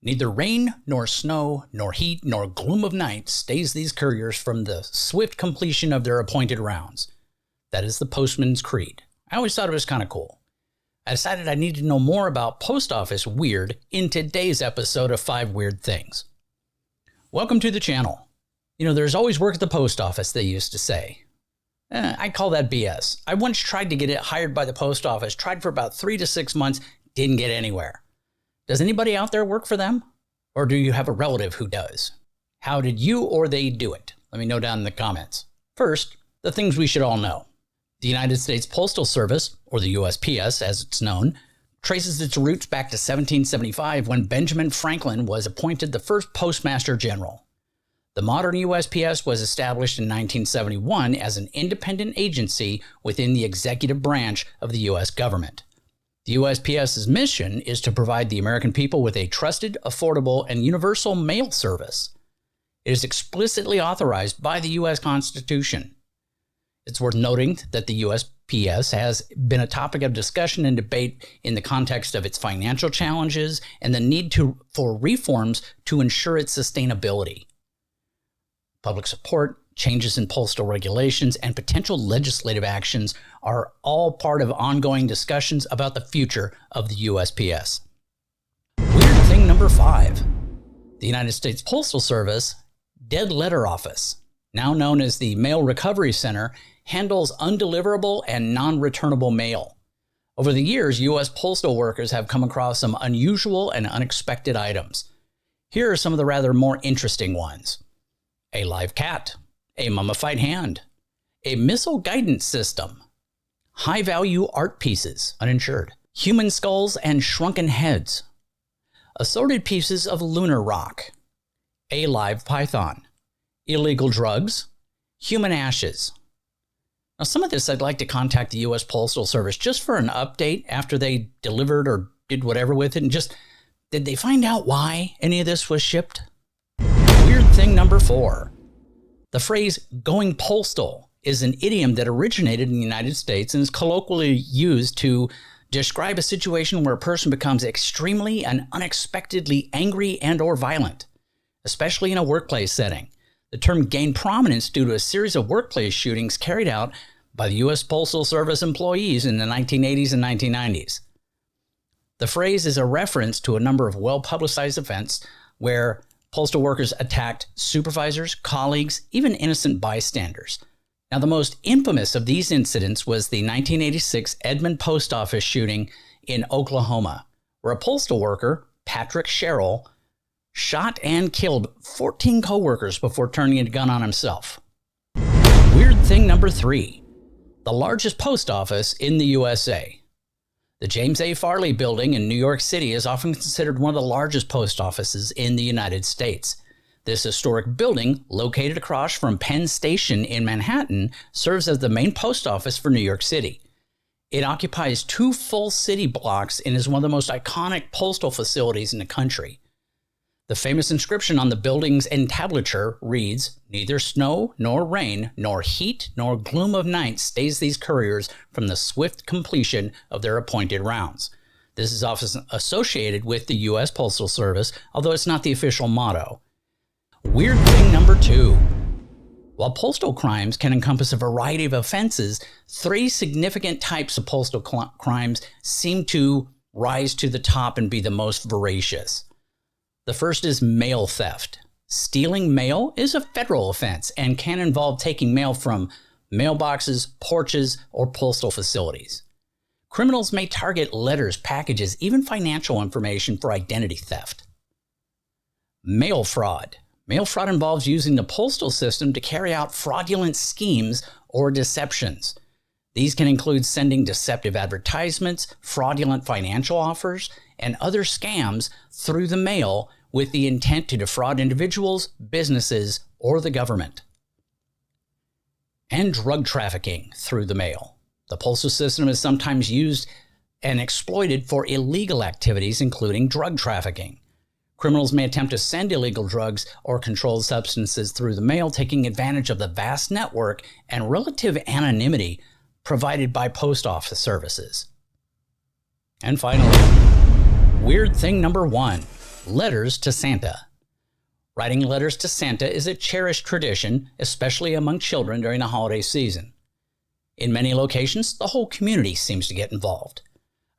Neither rain, nor snow, nor heat, nor gloom of night stays these couriers from the swift completion of their appointed rounds. That is the postman's creed. I always thought it was kind of cool. I decided I needed to know more about post office weird in today's episode of 5 Weird Things. Welcome to the channel. You know, there's always work at the post office, they used to say. I call that BS. I once tried to get hired by the post office, tried for about 3 to 6 months, didn't get anywhere. Does anybody out there work for them? Or do you have a relative who does? How did you or they do it? Let me know down in the comments. First, the things we should all know. The United States Postal Service, or the USPS as it's known, traces its roots back to 1775 when Benjamin Franklin was appointed the first Postmaster General. The modern USPS was established in 1971 as an independent agency within the executive branch of the U.S. government. The USPS's mission is to provide the American people with a trusted, affordable, and universal mail service. It is explicitly authorized by the U.S. Constitution. It's worth noting that the USPS has been a topic of discussion and debate in the context of its financial challenges and the need for reforms to ensure its sustainability. Public support, changes in postal regulations, and potential legislative actions are all part of ongoing discussions about the future of the USPS. Weird thing number 5. The United States Postal Service Dead Letter Office, now known as the Mail Recovery Center, handles undeliverable and non-returnable mail. Over the years, U.S. postal workers have come across some unusual and unexpected items. Here are some of the rather more interesting ones. A live cat, a mummified hand, a missile guidance system, high-value art pieces, uninsured, human skulls and shrunken heads, assorted pieces of lunar rock, a live python, illegal drugs, human ashes. Now, some of this I'd like to contact the U.S. Postal Service just for an update after they delivered or did whatever with it, and just, did they find out why any of this was shipped? Weird thing number 4. The phrase going postal is an idiom that originated in the United States and is colloquially used to describe a situation where a person becomes extremely and unexpectedly angry and or violent, especially in a workplace setting. The term gained prominence due to a series of workplace shootings carried out by the U.S. Postal Service employees in the 1980s and 1990s. The phrase is a reference to a number of well-publicized events where postal workers attacked supervisors, colleagues, even innocent bystanders. Now, the most infamous of these incidents was the 1986 Edmond Post Office shooting in Oklahoma, where a postal worker, Patrick Sherrill, shot and killed 14 co-workers before turning a gun on himself. Weird thing number 3. The largest post office in the USA. The James A. Farley Building in New York City is often considered one of the largest post offices in the United States. This historic building, located across from Penn Station in Manhattan, serves as the main post office for New York City. It occupies 2 full city blocks and is one of the most iconic postal facilities in the country. The famous inscription on the building's entablature reads, "Neither snow nor rain, nor heat nor gloom of night stays these couriers from the swift completion of their appointed rounds." This is often associated with the U.S. Postal Service, although it's not the official motto. Weird thing number 2. While postal crimes can encompass a variety of offenses, 3 significant types of postal crimes seem to rise to the top and be the most voracious. The first is mail theft. Stealing mail is a federal offense and can involve taking mail from mailboxes, porches, or postal facilities. Criminals may target letters, packages, even financial information for identity theft. Mail fraud. Mail fraud involves using the postal system to carry out fraudulent schemes or deceptions. These can include sending deceptive advertisements, fraudulent financial offers, and other scams through the mail with the intent to defraud individuals, businesses, or the government. And drug trafficking through the mail. The postal system is sometimes used and exploited for illegal activities, including drug trafficking. Criminals may attempt to send illegal drugs or controlled substances through the mail, taking advantage of the vast network and relative anonymity provided by post office services. And finally, weird thing number 1. Letters to Santa. Writing letters to Santa is a cherished tradition, especially among children during the holiday season. In many locations, the whole community seems to get involved.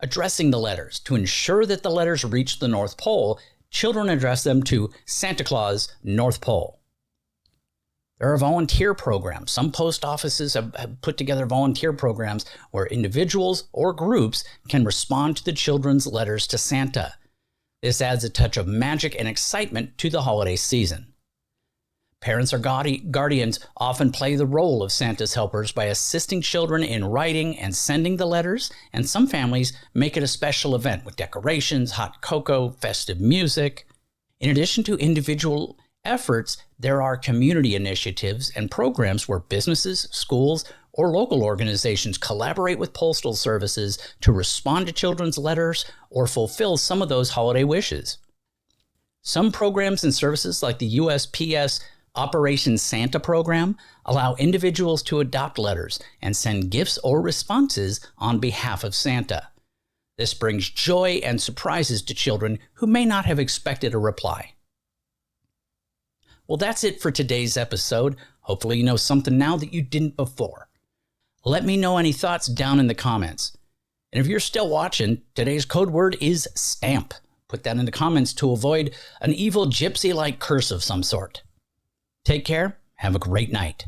Addressing the letters. To ensure that the letters reach the North Pole, children address them to Santa Claus, North Pole. There are volunteer programs. Some post offices have put together volunteer programs where individuals or groups can respond to the children's letters to Santa. This adds a touch of magic and excitement to the holiday season. Parents or guardians often play the role of Santa's helpers by assisting children in writing and sending the letters, and some families make it a special event with decorations, hot cocoa, festive music. In addition to individual efforts, there are community initiatives and programs where businesses, schools, or local organizations collaborate with postal services to respond to children's letters or fulfill some of those holiday wishes. Some programs and services like the USPS Operation Santa program allow individuals to adopt letters and send gifts or responses on behalf of Santa. This brings joy and surprises to children who may not have expected a reply. Well, that's it for today's episode. Hopefully you know something now that you didn't before. Let me know any thoughts down in the comments. And if you're still watching, today's code word is stamp. Put that in the comments to avoid an evil gypsy-like curse of some sort. Take care. Have a great night.